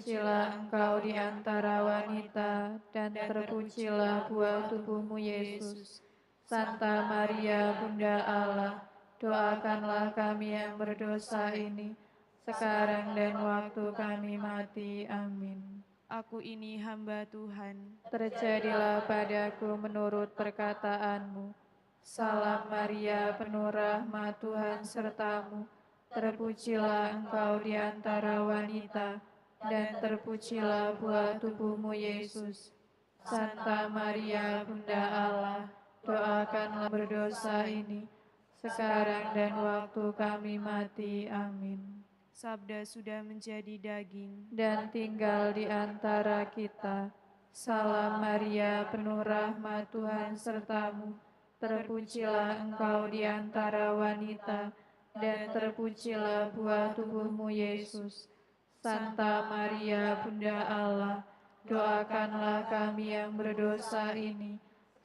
Terpujilah engkau di antara wanita, dan terpujilah buah tubuhmu, Yesus. Santa Maria, Bunda Allah, doakanlah kami yang berdosa ini, sekarang dan waktu kami mati. Amin. Aku ini hamba Tuhan. Terjadilah padaku menurut perkataanmu. Salam Maria, penuh rahmat, Tuhan sertamu. Terpujilah engkau di antara wanita, dan terpujilah buah tubuhmu, Yesus. Santa Maria, Bunda Allah, doakanlah berdosa ini, sekarang dan waktu kami mati. Amin. Sabda sudah menjadi daging Dan tinggal di antara kita. Salam Maria, penuh rahmat, Tuhan sertamu. Terpujilah engkau di antara wanita, dan terpujilah buah tubuhmu, Yesus. Santa Maria, Bunda Allah, doakanlah kami yang berdosa ini,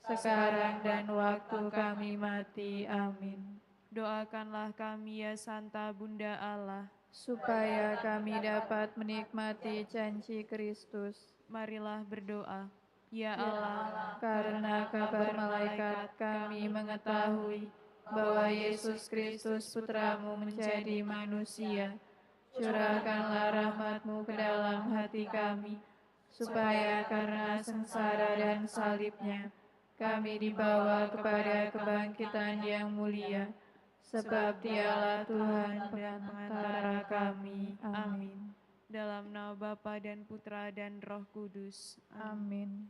sekarang dan waktu kami mati. Amin. doakanlah kami ya Santa Bunda Allah, Supaya kami dapat menikmati janji Kristus. marilah berdoa. Ya Allah, Karena kabar malaikat kami mengetahui bahwa Yesus Kristus Putramu menjadi manusia. Curahkanlah rahmat-Mu ke dalam hati kami, supaya karena sengsara dan salibnya, kami dibawa kepada kebangkitan yang mulia. Sebab Dialah Tuhan pengantara kami. Amin. dalam nama Bapa dan Putra dan Roh Kudus. Amin.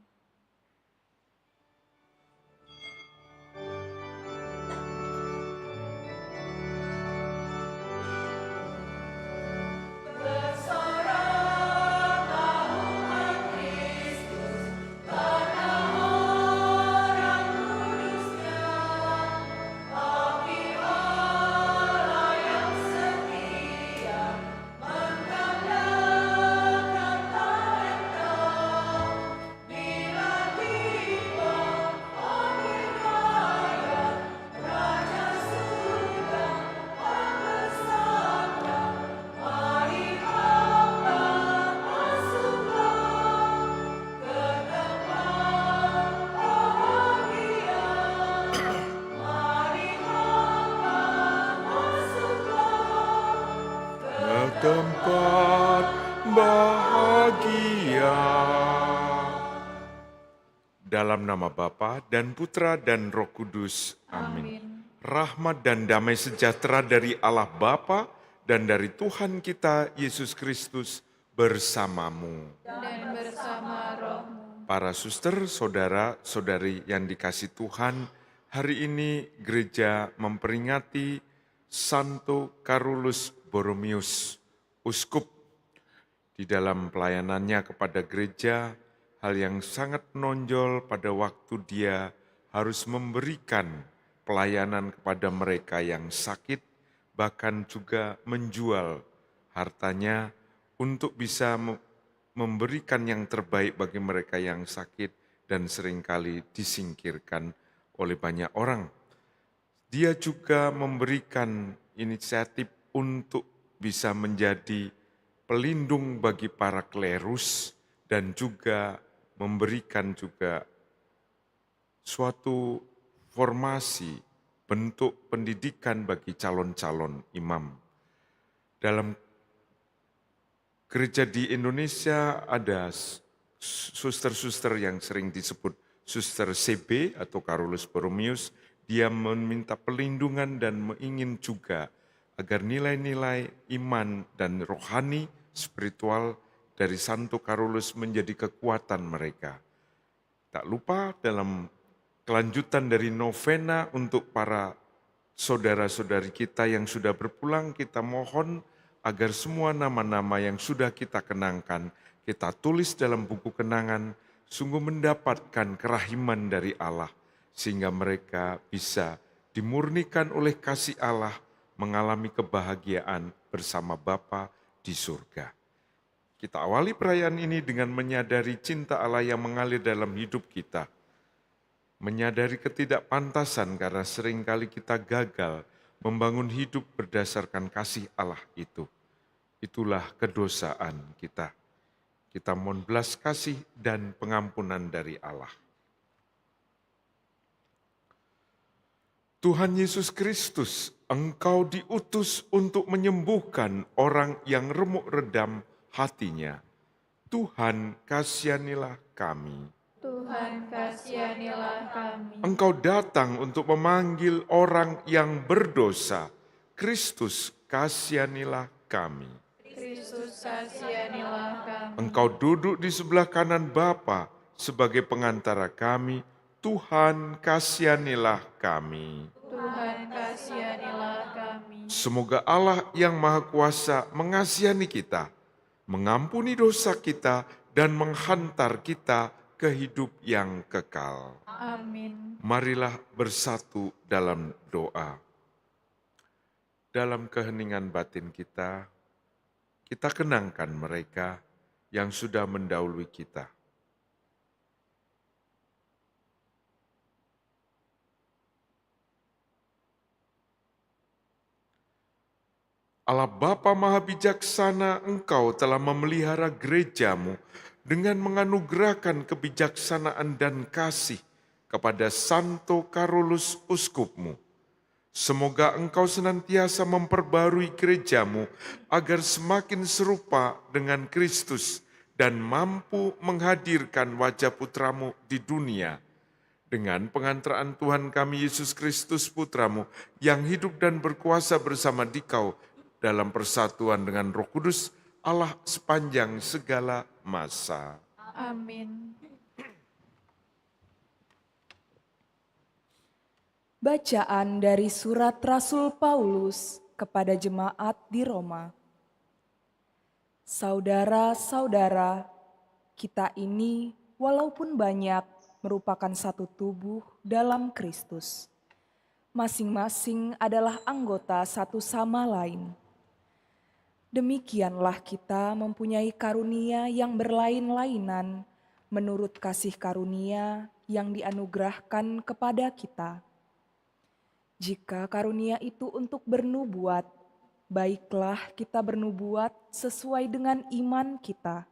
Tempat bahagia. Dalam nama Bapa dan Putra dan Roh Kudus. Amin. Rahmat dan damai sejahtera dari Allah Bapa dan dari Tuhan kita Yesus Kristus bersamamu. Dan bersama rohmu. Para suster, saudara, saudari yang dikasih Tuhan, hari ini gereja memperingati Santo Carolus Borromeus, uskup. Di dalam pelayanannya kepada gereja, hal yang sangat menonjol pada waktu dia harus memberikan pelayanan kepada mereka yang sakit, bahkan juga menjual hartanya untuk bisa memberikan yang terbaik bagi mereka yang sakit dan seringkali disingkirkan oleh banyak orang. Dia juga memberikan inisiatif untuk bisa menjadi pelindung bagi para klerus dan juga memberikan juga suatu formasi bentuk pendidikan bagi calon-calon imam. Dalam gereja di Indonesia ada suster-suster yang sering disebut suster CB atau Carolus Borromeus. Dia meminta perlindungan dan ingin juga agar nilai-nilai iman dan rohani, spiritual dari Santo Carolus menjadi kekuatan mereka. Tak lupa dalam kelanjutan dari novena untuk para saudara-saudari kita yang sudah berpulang, kita mohon agar semua nama-nama yang sudah kita kenangkan, kita tulis dalam buku kenangan, sungguh mendapatkan kerahiman dari Allah, sehingga mereka bisa dimurnikan oleh kasih Allah, mengalami kebahagiaan bersama Bapa di surga. Kita awali perayaan ini dengan menyadari cinta Allah yang mengalir dalam hidup kita. Menyadari ketidakpantasan karena seringkali kita gagal membangun hidup berdasarkan kasih Allah itu. Itulah kedosaan kita. Kita mohon belas kasih dan pengampunan dari Allah. Tuhan Yesus Kristus, Engkau diutus untuk menyembuhkan orang yang remuk redam hatinya. Tuhan, kasihanilah kami. Tuhan, kasihanilah kami. Engkau datang untuk memanggil orang yang berdosa. Kristus, kasihanilah kami. Kristus, kasihanilah kami. Engkau duduk di sebelah kanan Bapa sebagai pengantara kami. Tuhan, kasihanilah kami. Tuhan, kasihanilah kami. Semoga Allah yang Maha Kuasa mengasihani kita, mengampuni dosa kita, dan menghantar kita ke hidup yang kekal. Amin. Marilah bersatu dalam doa. Dalam keheningan batin kita kenangkan mereka yang sudah mendahului kita. Allah Bapa Maha Bijaksana, Engkau telah memelihara gerejamu dengan menganugerahkan kebijaksanaan dan kasih kepada Santo Karolus Uskupmu. Semoga Engkau senantiasa memperbarui gerejamu agar semakin serupa dengan Kristus dan mampu menghadirkan wajah putramu di dunia. Dengan pengantaraan Tuhan kami Yesus Kristus Putramu yang hidup dan berkuasa bersama Dikau dalam persatuan dengan Roh Kudus, Allah sepanjang segala masa. Amin. Bacaan dari surat Rasul Paulus kepada jemaat di Roma. Saudara-saudara, kita ini walaupun banyak merupakan satu tubuh dalam Kristus. Masing-masing adalah anggota satu sama lain. Demikianlah kita mempunyai karunia yang berlain-lainan menurut kasih karunia yang dianugerahkan kepada kita. Jika karunia itu untuk bernubuat, baiklah kita bernubuat sesuai dengan iman kita.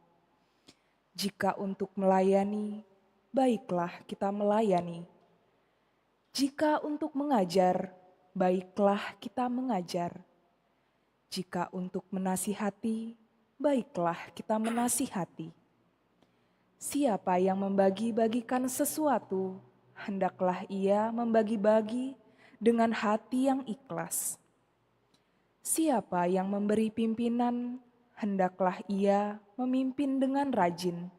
Jika untuk melayani, baiklah kita melayani. Jika untuk mengajar, baiklah kita mengajar. Jika untuk menasihati, baiklah kita menasihati. Siapa yang membagi-bagikan sesuatu, hendaklah ia membagi-bagi dengan hati yang ikhlas. Siapa yang memberi pimpinan, hendaklah ia memimpin dengan rajin.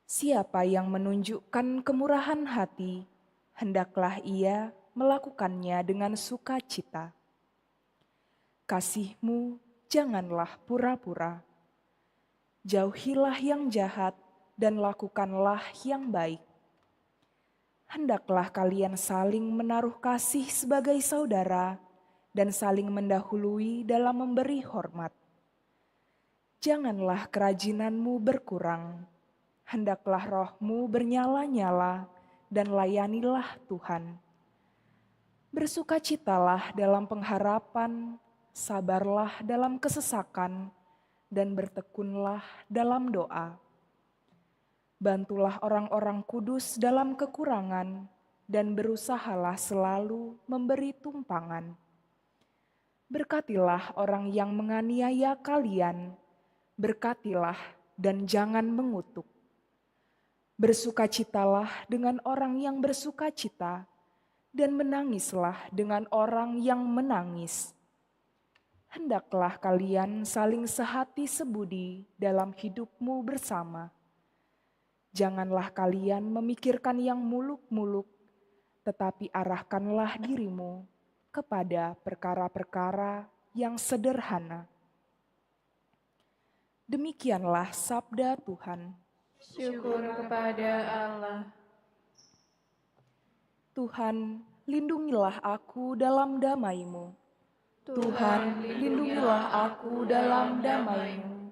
Siapa yang menunjukkan kemurahan hati, hendaklah ia melakukannya dengan sukacita. Kasihmu janganlah pura-pura. Jauhilah yang jahat dan lakukanlah yang baik. Hendaklah kalian saling menaruh kasih sebagai saudara dan saling mendahului dalam memberi hormat. Janganlah kerajinanmu berkurang. Hendaklah rohmu bernyala-nyala dan layanilah Tuhan. Bersukacitalah dalam pengharapan, sabarlah dalam kesesakan, dan bertekunlah dalam doa. Bantulah orang-orang kudus dalam kekurangan, dan berusahalah selalu memberi tumpangan. Berkatilah orang yang menganiaya kalian, berkatilah dan jangan mengutuk. Bersukacitalah dengan orang yang bersukacita, dan menangislah dengan orang yang menangis. Hendaklah kalian saling sehati sebudi dalam hidupmu bersama. Janganlah kalian memikirkan yang muluk-muluk, tetapi arahkanlah dirimu kepada perkara-perkara yang sederhana. Demikianlah sabda Tuhan. Syukur kepada Allah. Tuhan, lindungilah aku dalam damai-Mu. Tuhan, lindungilah aku dalam damai-Mu.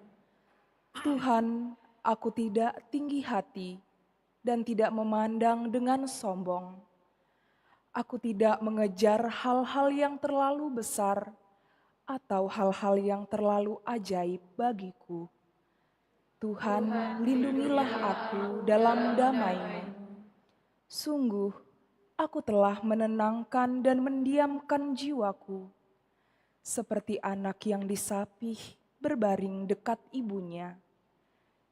Tuhan, aku tidak tinggi hati dan tidak memandang dengan sombong. Aku tidak mengejar hal-hal yang terlalu besar atau hal-hal yang terlalu ajaib bagiku. Tuhan, lindungilah aku dalam damai-Mu. Sungguh, aku telah menenangkan dan mendiamkan jiwaku, seperti anak yang disapih berbaring dekat ibunya.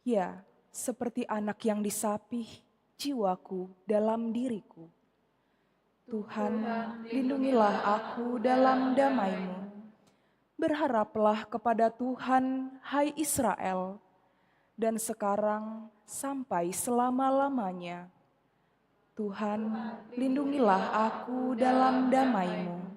Ya, seperti anak yang disapih jiwaku dalam diriku. Tuhan, lindungilah aku dalam damai-Mu. Berharaplah kepada Tuhan, hai Israel, dan sekarang sampai selama-lamanya. Tuhan, lindungilah aku dalam damai-Mu.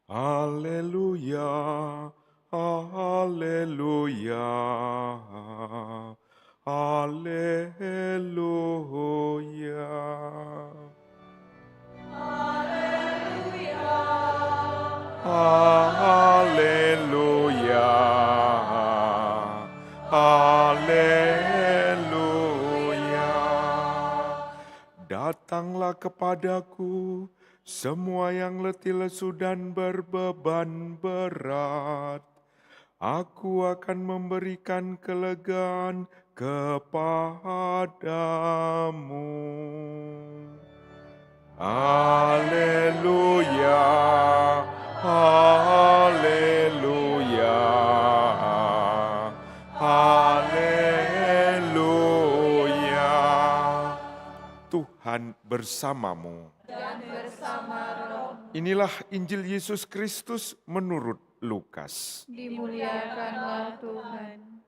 Haleluya, haleluya, haleluya. Haleluya, haleluya. Datanglah kepadaku semua yang letih lesu dan berbeban berat. Aku akan memberikan kelegaan kepadamu. Haleluya, haleluya, haleluya. Tuhan bersamamu. Dan bersama roh. Inilah Injil Yesus Kristus menurut Lukas. Dimuliakanlah Tuhan.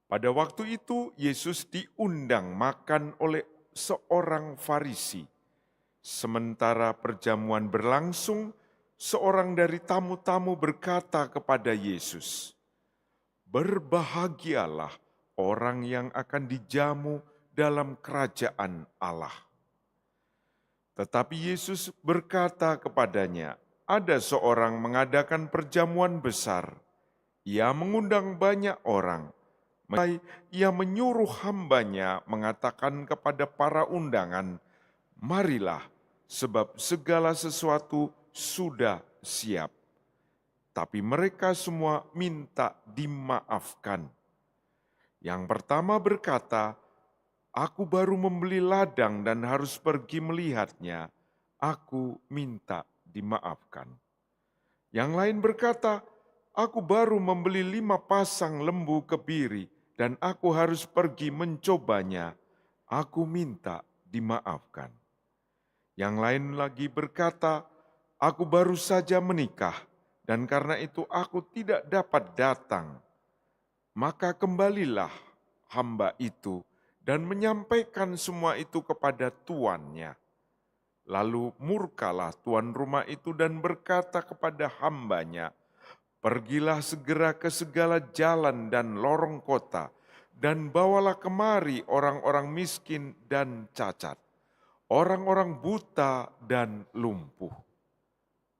Pada waktu itu Yesus diundang makan oleh seorang Farisi. Sementara perjamuan berlangsung, seorang dari tamu-tamu berkata kepada Yesus, "Berbahagialah orang yang akan dijamu dalam kerajaan Allah." Tetapi Yesus berkata kepadanya, "Ada seorang mengadakan perjamuan besar. Ia mengundang banyak orang. Ia menyuruh hambanya mengatakan kepada para undangan, 'Marilah, sebab segala sesuatu sudah siap.' Tapi mereka semua minta dimaafkan. Yang pertama berkata, 'Aku baru membeli ladang dan harus pergi melihatnya. Aku minta dimaafkan.' Yang lain berkata, 'Aku baru membeli 5 pasang lembu kebiri dan aku harus pergi mencobanya. Aku minta dimaafkan.' Yang lain lagi berkata, 'Aku baru saja menikah dan karena itu aku tidak dapat datang.' Maka kembalilah hamba itu dan menyampaikan semua itu kepada tuannya. Lalu murkalah tuan rumah itu dan berkata kepada hambanya, 'Pergilah segera ke segala jalan dan lorong kota, dan bawalah kemari orang-orang miskin dan cacat, orang-orang buta dan lumpuh.'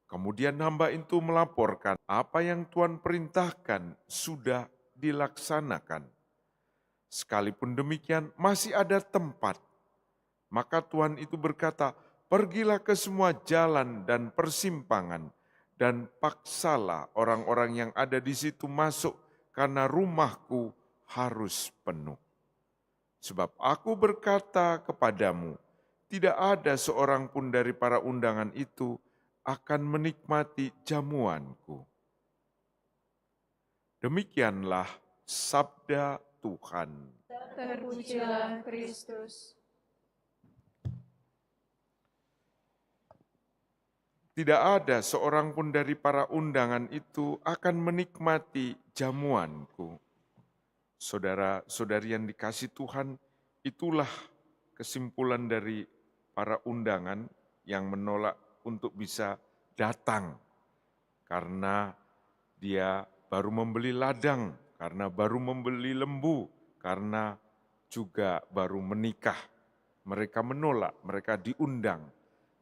Kemudian hamba itu melaporkan apa yang Tuhan perintahkan sudah dilaksanakan. Sekalipun demikian masih ada tempat. Maka Tuhan itu berkata, 'Pergilah ke semua jalan dan persimpangan, dan paksalah orang-orang yang ada di situ masuk, karena rumahku harus penuh. Sebab aku berkata kepadamu, tidak ada seorang pun dari para undangan itu akan menikmati jamuanku.' Demikianlah sabda Tuhan. Terpujilah Kristus. Tidak ada seorang pun dari para undangan itu akan menikmati jamuanku. Saudara-saudari yang dikasihi Tuhan, itulah kesimpulan dari para undangan yang menolak untuk bisa datang. Karena dia baru membeli ladang, karena baru membeli lembu, karena juga baru menikah. Mereka menolak, mereka diundang.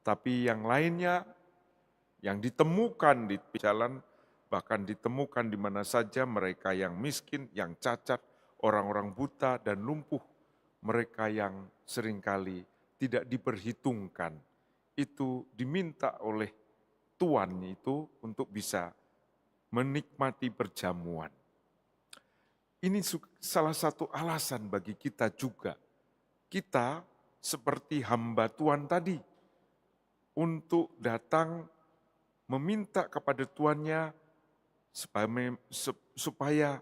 Tapi yang lainnya, yang ditemukan di jalan, bahkan ditemukan di mana saja mereka yang miskin, yang cacat, orang-orang buta dan lumpuh, mereka yang seringkali tidak diperhitungkan, itu diminta oleh tuannya itu untuk bisa menikmati perjamuan. Ini salah satu alasan bagi kita juga. Kita seperti hamba Tuhan tadi, untuk datang meminta kepada tuannya supaya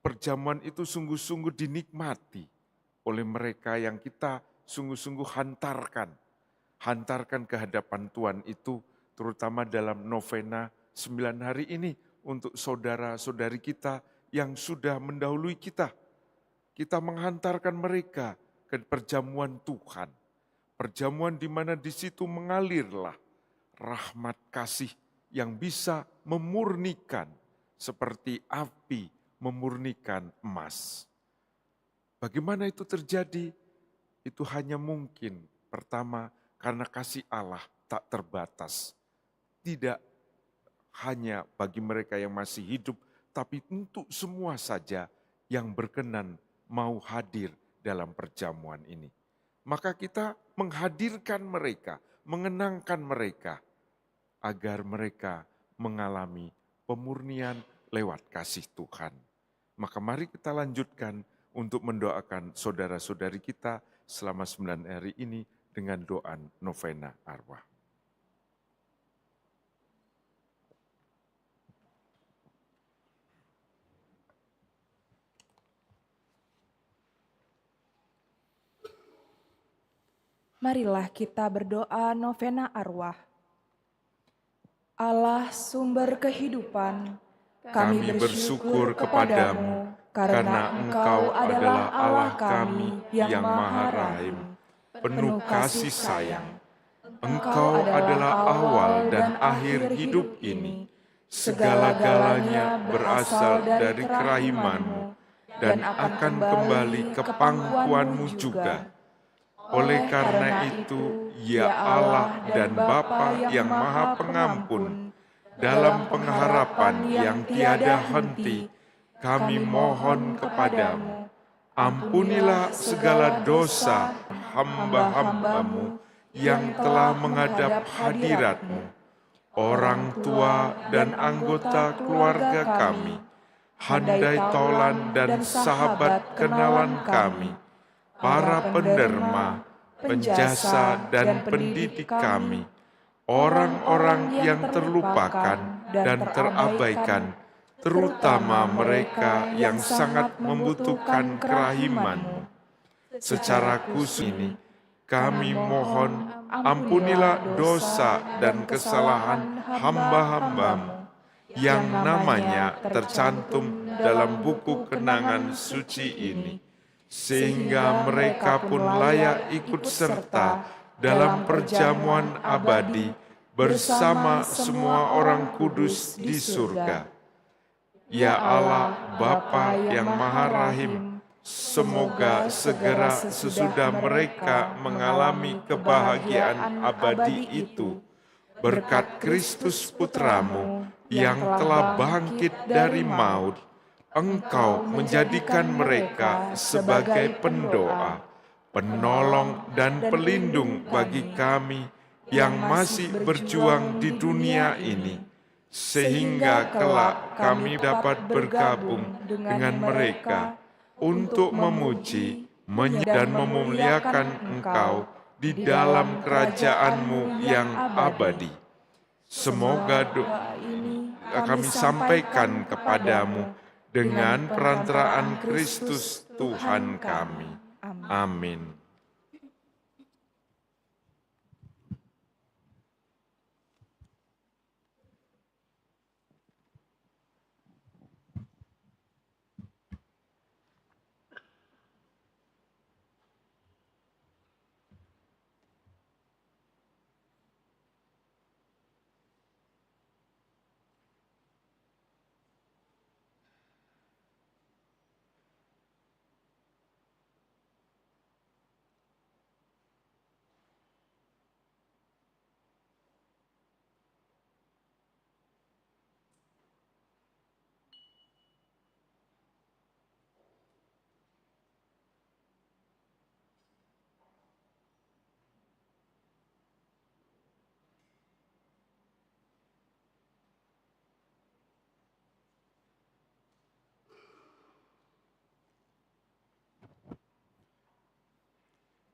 perjamuan itu sungguh-sungguh dinikmati oleh mereka yang kita sungguh-sungguh hantarkan ke hadapan Tuhan itu, terutama dalam novena 9 hari ini untuk saudara-saudari kita yang sudah mendahului kita. Kita menghantarkan mereka ke perjamuan Tuhan. Perjamuan di mana di situ mengalirlah rahmat kasih yang bisa memurnikan seperti api memurnikan emas. Bagaimana itu terjadi? Itu hanya mungkin pertama karena kasih Allah tak terbatas. Tidak hanya bagi mereka yang masih hidup, tapi untuk semua saja yang berkenan mau hadir dalam perjamuan ini. Maka kita menghadirkan mereka, mengenangkan mereka, agar mereka mengalami pemurnian lewat kasih Tuhan. Maka mari kita lanjutkan untuk mendoakan saudara-saudari kita selama 9 hari ini dengan doa novena arwah. Marilah kita berdoa novena arwah. Allah sumber kehidupan, kami bersyukur kepadamu karena Engkau adalah Allah kami yang Maha Rahim, penuh kasih sayang. Engkau adalah awal dan akhir hidup ini. Segala-galanya berasal dari kerahiman-Mu dan akan kembali ke pangkuan-Mu juga. Oleh karena itu, ya Allah dan Bapa yang Maha Pengampun, dalam pengharapan yang tiada henti, kami mohon kepadamu, ampunilah segala dosa hamba-hamba-Mu yang telah menghadap hadirat-Mu, orang tua dan anggota keluarga kami, handai taulan dan sahabat kenalan kami, para penderma, penjasa dan pendidik kami, orang-orang yang terlupakan dan terabaikan, terutama mereka yang sangat membutuhkan kerahiman-Mu. Secara khusus ini, kami mohon ampunilah dosa dan kesalahan hamba-hamba-Mu yang namanya tercantum dalam buku kenangan suci ini, sehingga mereka pun layak ikut serta dalam perjamuan abadi bersama semua orang kudus di surga. Ya Allah, Bapa yang Maha Rahim, semoga segera sesudah mereka mengalami kebahagiaan abadi itu, berkat Kristus Putramu yang telah bangkit dari maut, Engkau menjadikan mereka sebagai pendoa, penolong dan pelindung bagi kami yang masih berjuang di dunia ini, sehingga kelak kami dapat bergabung dengan mereka untuk memuji dan memuliakan Engkau di dalam kerajaan-Mu yang abadi. Semoga doa ini kami sampaikan kepadamu dengan perantaraan Kristus Tuhan kami. Amin.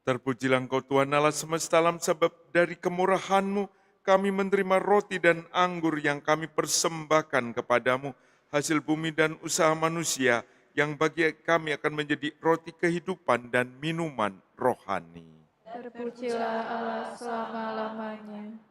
Terpujilah Engkau Tuhan Allah semesta alam, sebab dari kemurahan-Mu kami menerima roti dan anggur yang kami persembahkan kepadamu, hasil bumi dan usaha manusia, yang bagi kami akan menjadi roti kehidupan dan minuman rohani. Terpujilah Allah selama-lamanya.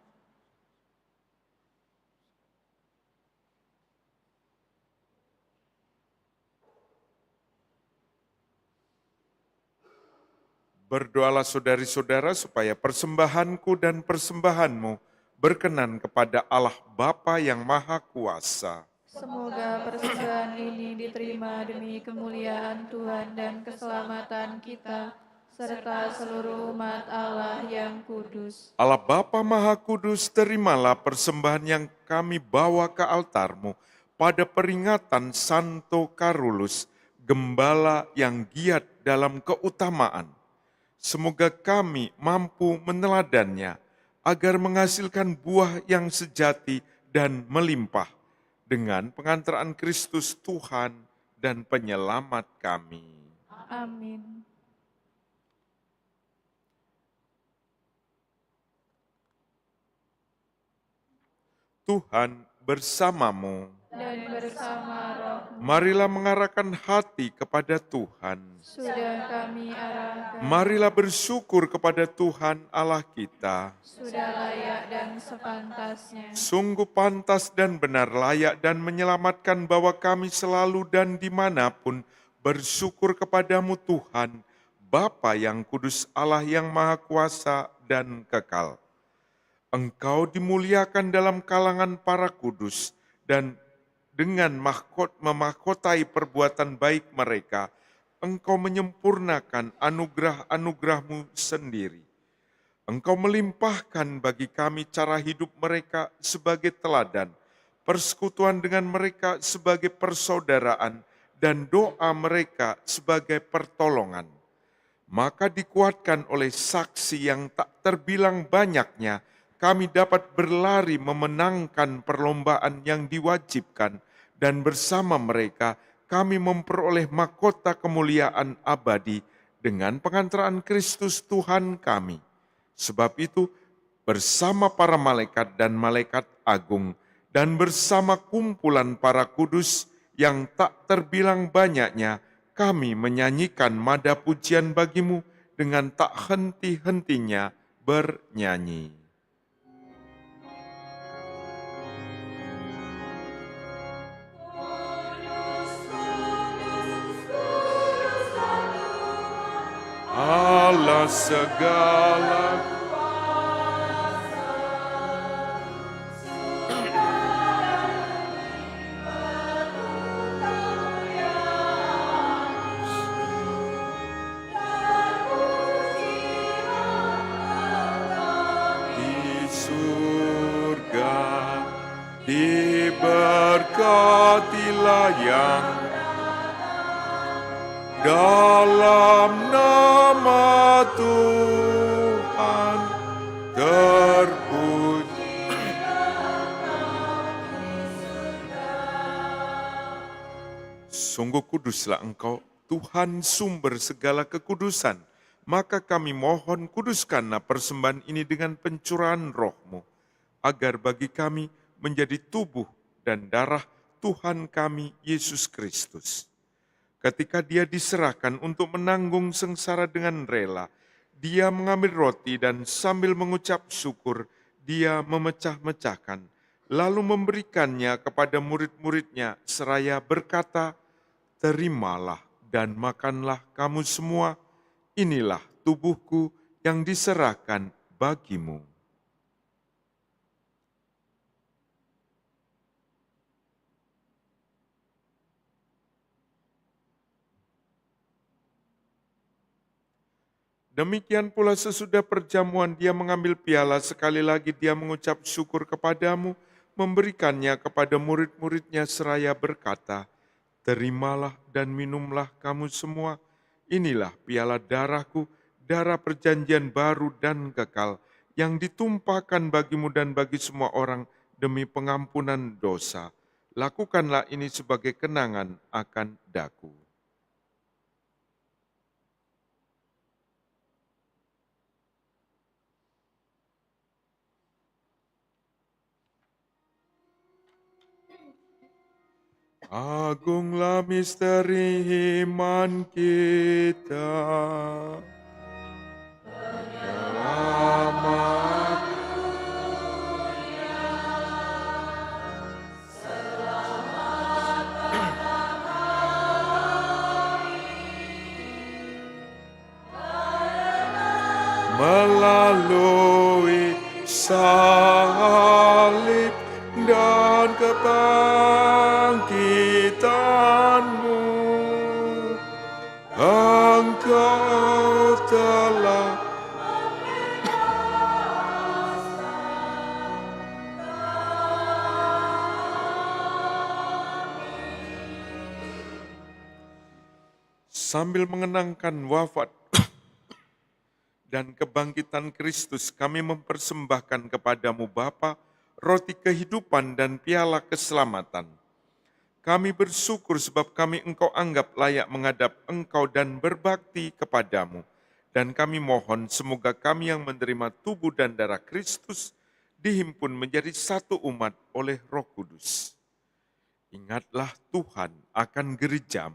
Berdoalah saudari-saudara supaya persembahanku dan persembahanmu berkenan kepada Allah Bapa yang Maha Kuasa. Semoga persembahan ini diterima demi kemuliaan Tuhan dan keselamatan kita, serta seluruh umat Allah yang kudus. Allah Bapa Maha Kudus, terimalah persembahan yang kami bawa ke altar-Mu pada peringatan Santo Carolus, gembala yang giat dalam keutamaan. Semoga kami mampu meneladannya, agar menghasilkan buah yang sejati dan melimpah, dengan pengantaraan Kristus Tuhan dan Penyelamat kami. Amin. Tuhan bersamamu. Dan bersama rohmu, Marilah mengarahkan hati kepada Tuhan. sudah kami arahkan. Marilah bersyukur kepada Tuhan Allah kita. Sudah layak dan sepantasnya. Sungguh pantas dan benar, layak dan menyelamatkan bahwa kami selalu dan dimanapun bersyukur kepadamu Tuhan, Bapa yang kudus, Allah yang maha kuasa dan kekal. Engkau dimuliakan dalam kalangan para kudus, dan dengan memahkotai perbuatan baik mereka, Engkau menyempurnakan anugerah-anugerah-Mu sendiri. Engkau melimpahkan bagi kami cara hidup mereka sebagai teladan, persekutuan dengan mereka sebagai persaudaraan, dan doa mereka sebagai pertolongan. Maka dikuatkan oleh saksi yang tak terbilang banyaknya, kami dapat berlari memenangkan perlombaan yang diwajibkan, dan bersama mereka kami memperoleh mahkota kemuliaan abadi dengan pengantaraan Kristus Tuhan kami. Sebab itu, bersama para malaikat dan malaikat agung, dan bersama kumpulan para kudus yang tak terbilang banyaknya, kami menyanyikan mada pujian bagimu dengan tak henti-hentinya bernyanyi. Allah segala di surga, diberkatilah yang dalam nama Tuhan terpuji. Sungguh kuduslah Engkau, Tuhan sumber segala kekudusan. Maka kami mohon, kuduskanlah persembahan ini dengan pencurahan roh-Mu, agar bagi kami menjadi tubuh dan darah Tuhan kami Yesus Kristus. Ketika Dia diserahkan untuk menanggung sengsara dengan rela, Dia mengambil roti dan sambil mengucap syukur, Dia memecah-mecahkan, lalu memberikannya kepada murid-muridnya seraya berkata, "Terimalah dan makanlah kamu semua, inilah tubuhku yang diserahkan bagimu." Demikian pula sesudah perjamuan Dia mengambil piala, sekali lagi Dia mengucap syukur kepadamu, memberikannya kepada murid-muridnya seraya berkata, "Terimalah dan minumlah kamu semua, inilah piala darahku, darah perjanjian baru dan kekal, yang ditumpahkan bagimu dan bagi semua orang demi pengampunan dosa. Lakukanlah ini sebagai kenangan akan daku." Agunglah misteri iman kita. Selamat. Melalui salib dan kebangkitan-Mu, Engkau telah sambil mengenangkan wafat dan kebangkitan Kristus, kami mempersembahkan kepadamu Bapa, roti kehidupan dan piala keselamatan. Kami bersyukur sebab kami Engkau anggap layak menghadap Engkau dan berbakti kepadamu. Dan kami mohon semoga kami yang menerima tubuh dan darah Kristus dihimpun menjadi satu umat oleh Roh Kudus. Ingatlah Tuhan akan gereja